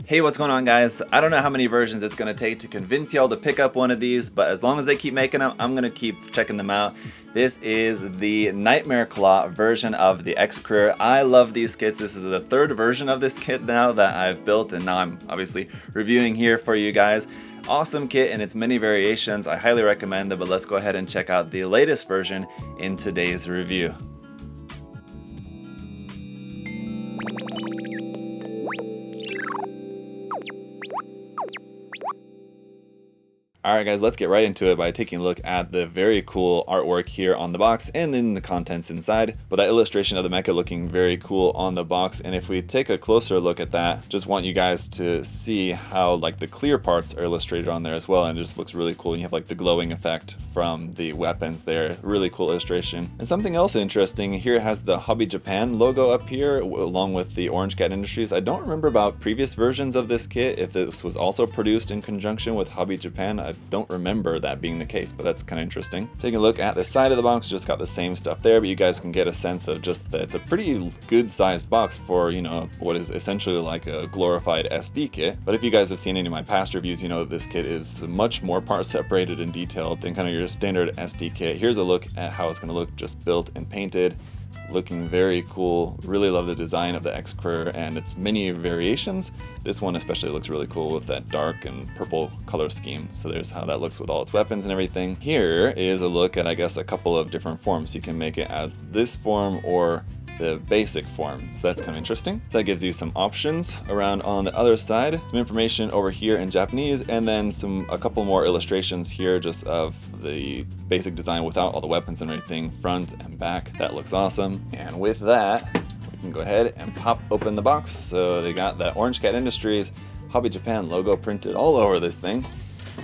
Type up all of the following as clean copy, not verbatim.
Hey, what's going on, guys? I don't know how many versions it's going to take to convince y'all to pick up one of these, but as long as they keep making them, I'm going to keep checking them out. This is the Nightmare Claw version of the ExCreR. I love these kits. This is the third version of this kit now that I've built, and now I'm obviously reviewing here for you guys. Awesome kit in its many variations. I highly recommend it, but let's go ahead and check out the latest version in today's review. Alright guys, let's get right into it by taking a look at the very cool artwork here on the box and then the contents inside. But that illustration of the mecha looking very cool on the box, and if we take a closer look at that, just want you guys to see how like the clear parts are illustrated on there as well, and it just looks really cool. You have like the glowing effect from the weapons there. Really cool illustration. And something else interesting here, it has the Hobby Japan logo up here along with the Orange Cat Industries. I don't remember about previous versions of this kit if this was also produced in conjunction with Hobby Japan. I don't remember that being the case, but that's kind of interesting. Taking a look at the side of the box, just got the same stuff there, but you guys can get a sense of just that it's a pretty good sized box for, you know, what is essentially like a glorified SD kit. But if you guys have seen any of my past reviews, you know that this kit is much more part separated and detailed than kind of your standard SD kit. Here's a look at how it's going to look just built and painted. Looking very cool. Really love the design of the ExCreR and its many variations. This one especially looks really cool with that dark and purple color scheme. So there's how that looks with all its weapons and everything. Here is a look at, I guess, a couple of different forms. You can make it as this form or the basic form, so that's kind of interesting. So that gives you some options around on the other side, some information over here in Japanese, and then a couple more illustrations here just of the basic design without all the weapons and everything, front and back. That looks awesome. And with that, we can go ahead and pop open the box. So they got that Orange Cat Industries Hobby Japan logo printed all over this thing,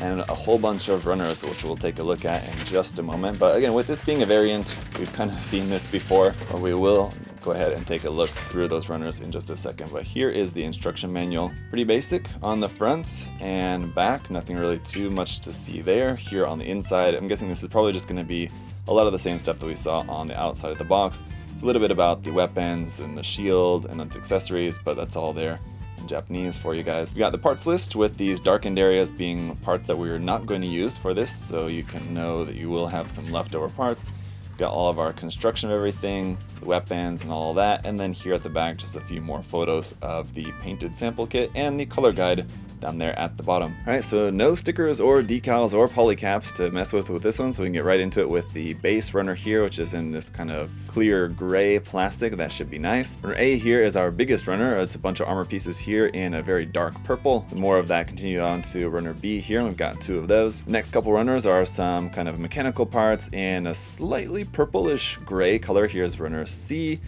and a whole bunch of runners, which we'll take a look at in just a moment. But again, with this being a variant, we've kind of seen this before, but we will go ahead and take a look through those runners in just a second. But here is the instruction manual. Pretty basic on the front and back, nothing really too much to see there. Here on the inside, I'm guessing this is probably just going to be a lot of the same stuff that we saw on the outside of the box. It's a little bit about the weapons and the shield and its accessories, but that's all there in Japanese for you guys. We got the parts list with these darkened areas being parts that we're not going to use for this, so you can know that you will have some leftover parts. Got all of our construction of everything, the weapons and all of that, and then here at the back just a few more photos of the painted sample kit and the color guide down there at the bottom. Alright, so no stickers or decals or polycaps to mess with this one, so we can get right into it with the base runner here, which is in this kind of clear gray plastic. That should be nice. Runner A here is our biggest runner. It's a bunch of armor pieces here in a very dark purple. More of that continued on to runner B here, and we've got two of those. Next couple runners are some kind of mechanical parts in a slightly purplish gray color. Here's runner C.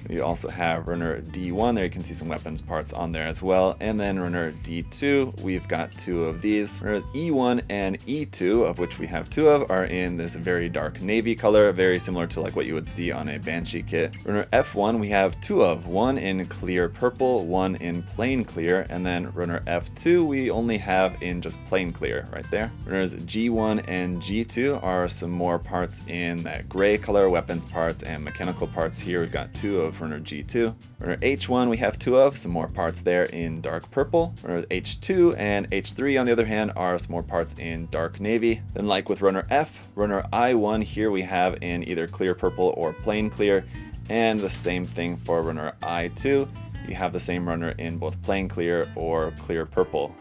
You also have runner D1, there you can see some weapons parts on there as well. And then runner D2, we've got two of these. Runners E1 and E2, of which we have two of, are in this very dark navy color, very similar to like what you would see on a Banshee kit. Runner F1, we have two of, one in clear purple, one in plain clear, and then runner F2, we only have in just plain clear right there. Runners G1 and G2 are some more parts in that gray color, weapons parts and mechanical parts. Here we've got two of runner G2. Runner H1 we have two of, some more parts there in dark purple. Runner H2 and H3 on the other hand are some more parts in dark navy. Then like with runner F, runner I1 here we have in either clear purple or plain clear, and the same thing for runner I2. You have the same runner in both plain clear or clear purple.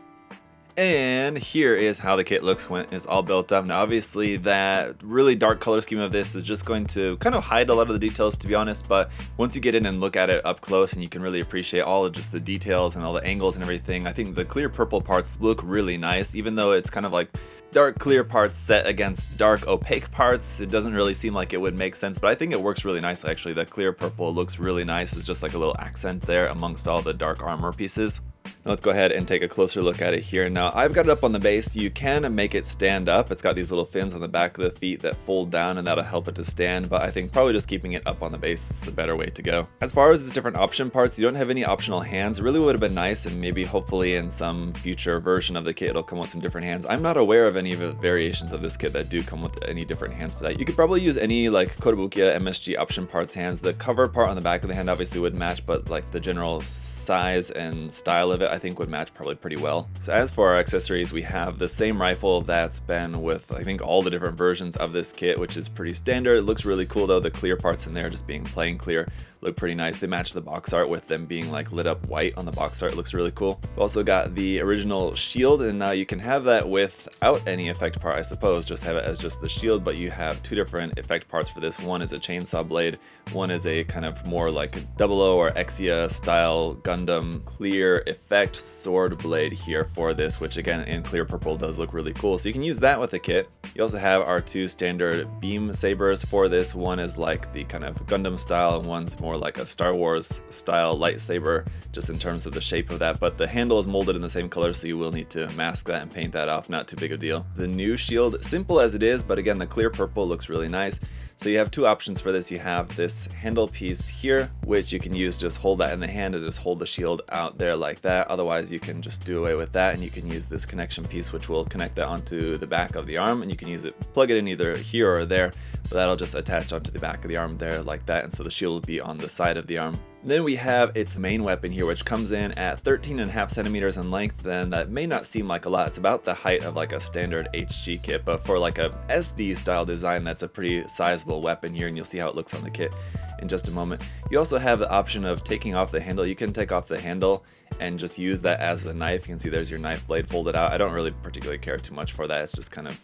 And here is how the kit looks when it's all built up. Now obviously that really dark color scheme of this is just going to kind of hide a lot of the details, to be honest, but once you get in and look at it up close and you can really appreciate all of just the details and all the angles and everything, I think the clear purple parts look really nice, even though it's kind of like dark clear parts set against dark opaque parts. It doesn't really seem like it would make sense, but I think it works really nicely actually. The clear purple looks really nice. It's just like a little accent there amongst all the dark armor pieces. Now let's go ahead and take a closer look at it here. Now I've got it up on the base. You can make it stand up. It's got these little fins on the back of the feet that fold down and that'll help it to stand, but I think probably just keeping it up on the base is the better way to go. As far as these different option parts, you don't have any optional hands. It really would have been nice, and maybe hopefully in some future version of the kit it'll come with some different hands. I'm not aware of any of the variations of this kit that do come with any different hands for that. You could probably use any like Kotobukiya MSG option parts hands. The cover part on the back of the hand obviously would match, but like the general size and style of it I think would match probably pretty well. So as for our accessories, we have the same rifle that's been with I think all the different versions of this kit, which is pretty standard. It looks really cool though. The clear parts in there just being plain clear look pretty nice. They match the box art with them being like lit up white on the box art. It looks really cool. We've also got the original shield, and now you can have that without any effect part, I suppose. Just have it as just the shield, but you have two different effect parts for this. One is a chainsaw blade, one is a kind of more like a 00 or Exia style Gundam clear effect sword blade here for this, which again in clear purple does look really cool. So you can use that with the kit. You also have our two standard beam sabers for this. One is like the kind of Gundam style, and one's more like a Star Wars style lightsaber, just in terms of the shape of that, but the handle is molded in the same color, so you will need to mask that and paint that off. Not too big a deal. The new shield, simple as it is, but again the clear purple looks really nice. So you have two options for this. You have this handle piece here, which you can use, just hold that in the hand and just hold the shield out there like that. Otherwise you can just do away with that, and you can use this connection piece, which will connect that onto the back of the arm, and you can use it, plug it in either here or there, but that'll just attach onto the back of the arm there like that, and so the shield will be on the side of the arm. And then we have its main weapon here, which comes in at 13.5 centimeters in length, and that may not seem like a lot. It's about the height of like a standard HG kit, but for like a SD style design, that's a pretty sizable weapon here, and you'll see how it looks on the kit in just a moment. You also have the option of taking off the handle. You can take off the handle and just use that as a knife. You can see there's your knife blade folded out. I don't really particularly care too much for that. It's just kind of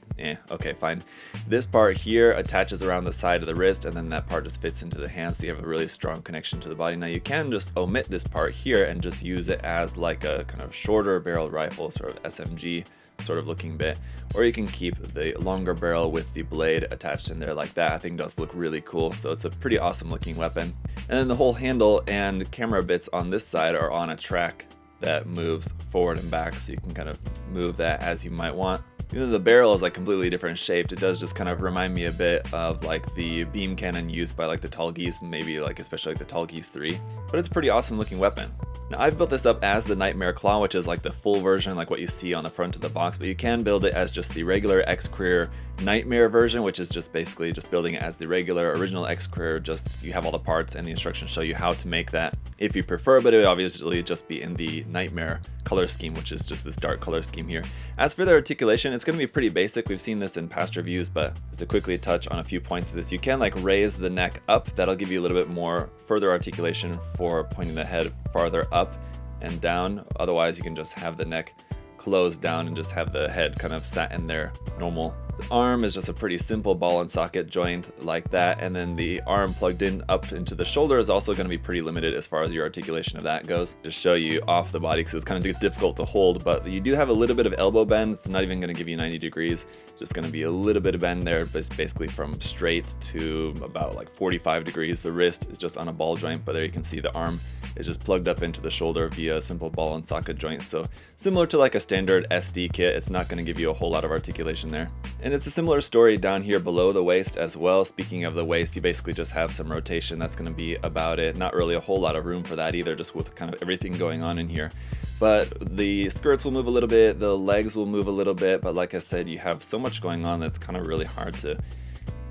okay, fine. This part here attaches around the side of the wrist, and then that part just fits into the hand, so you have a really strong connection to the body. Now you can just omit this part here and just use it as like a kind of shorter barreled rifle, sort of SMG sort of looking bit, or you can keep the longer barrel with the blade attached in there like that. I think does look really cool, so it's a pretty awesome looking weapon. And then the whole handle and camera bits on this side are on a track that moves forward and back, so you can kind of move that as you might want. Even though the barrel is like completely different shaped, it does just kind of remind me a bit of like the beam cannon used by like the Tall Geese, maybe like especially like the Tall Geese 3, but it's a pretty awesome looking weapon. Now I've built this up as the Nightmare Claw, which is like the full version, like what you see on the front of the box, but you can build it as just the regular ExCreR Nightmare version, which is just basically just building it as the regular original ExCreR, just you have all the parts and the instructions show you how to make that if you prefer, but it would obviously just be in the Nightmare color scheme, which is just this dark color scheme here. As for the articulation, it's going to be pretty basic. We've seen this in past reviews, but just to quickly touch on a few points of this, you can like raise the neck up. That'll give you a little bit more further articulation for pointing the head farther up and down. Otherwise you can just have the neck closed down and just have the head kind of sat in there normal. The arm is just a pretty simple ball and socket joint like that, and then the arm plugged in up into the shoulder is also going to be pretty limited as far as your articulation of that goes. Just show you off the body because it's kind of difficult to hold, but you do have a little bit of elbow bend. It's not even going to give you 90 degrees, just going to be a little bit of bend there, but it's basically from straight to about like 45 degrees. The wrist is just on a ball joint, but there you can see the arm is just plugged up into the shoulder via a simple ball and socket joint. So similar to like a standard SD kit, it's not going to give you a whole lot of articulation there. And it's a similar story down here below the waist as well. Speaking of the waist, you basically just have some rotation. That's going to be about it. Not really a whole lot of room for that either, just with kind of everything going on in here. But the skirts will move a little bit, the legs will move a little bit, but like I said, you have so much going on that's kind of really hard to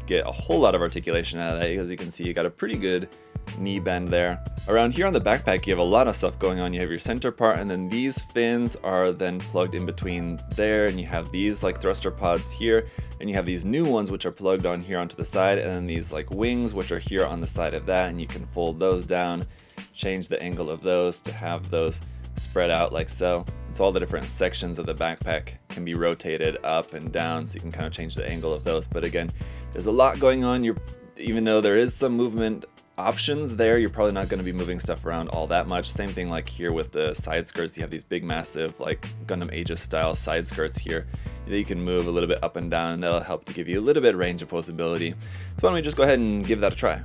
get a whole lot of articulation out of that. As you can see, you got a pretty good knee bend there. Around here on the backpack, you have a lot of stuff going on. You have your center part, and then these fins are then plugged in between there, and you have these like thruster pods here, and you have these new ones which are plugged on here onto the side, and then these like wings which are here on the side of that, and you can fold those down, change the angle of those to have those spread out like so. So all the different sections of the backpack can be rotated up and down, so you can kind of change the angle of those. But again, there's a lot going on. Even though there is some movement options there, you're probably not going to be moving stuff around all that much. Same thing like here with the side skirts. You have these big massive like Gundam Aegis style side skirts here that you can move a little bit up and down, and that'll help to give you a little bit range of posability. So why don't we just go ahead and give that a try.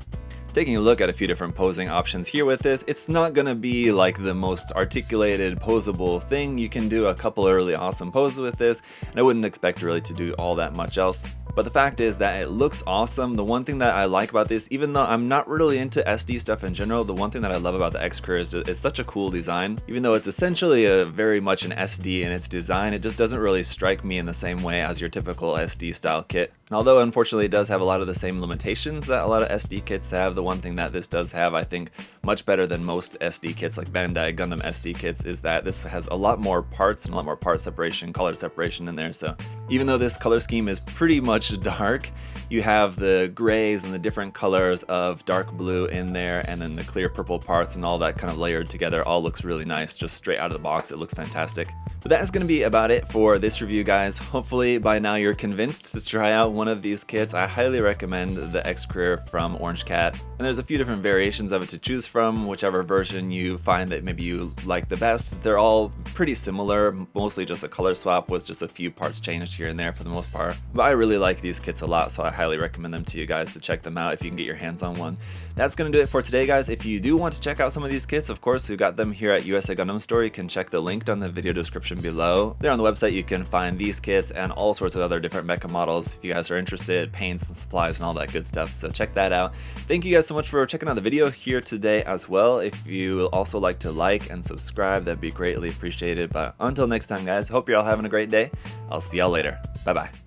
Taking a look at a few different posing options here with this, it's not going to be like the most articulated posable thing. You can do a couple of really awesome poses with this, and I wouldn't expect really to do all that much else. But the fact is that it looks awesome. The one thing that I like about this, even though I'm not really into SD stuff in general, the one thing that I love about the ExCreR is it's such a cool design. Even though it's essentially a very much an SD in its design, it just doesn't really strike me in the same way as your typical SD style kit. And although unfortunately it does have a lot of the same limitations that a lot of SD kits have, the one thing that this does have, I think, much better than most SD kits like Bandai Gundam SD kits, is that this has a lot more parts and a lot more part separation, color separation in there. So even though this color scheme is pretty much dark, you have the grays and the different colors of dark blue in there, and then the clear purple parts and all that kind of layered together all looks really nice. Just straight out of the box, it looks fantastic. But that is going to be about it for this review, guys. Hopefully by now you're convinced to try out one of these kits. I highly recommend the ExCreR from Orange Cat, and there's a few different variations of it to choose from, whichever version you find that maybe you like the best. They're all pretty similar, mostly just a color swap with just a few parts changed here and there for the most part. But I really like these kits a lot, so I highly recommend them to you guys to check them out if you can get your hands on one. That's going to do it for today, guys. If you do want to check out some of these kits, of course, we got them here at USA Gundam Store. You can check the link down in the video description below. There on the website you can find these kits and all sorts of other different mecha models if you guys are interested, paints and supplies and all that good stuff, so check that out. Thank you guys so much for checking out the video here today as well. If you will also like to like and subscribe, that'd be greatly appreciated. But until next time, guys, hope you're all having a great day. I'll see y'all later. Bye bye.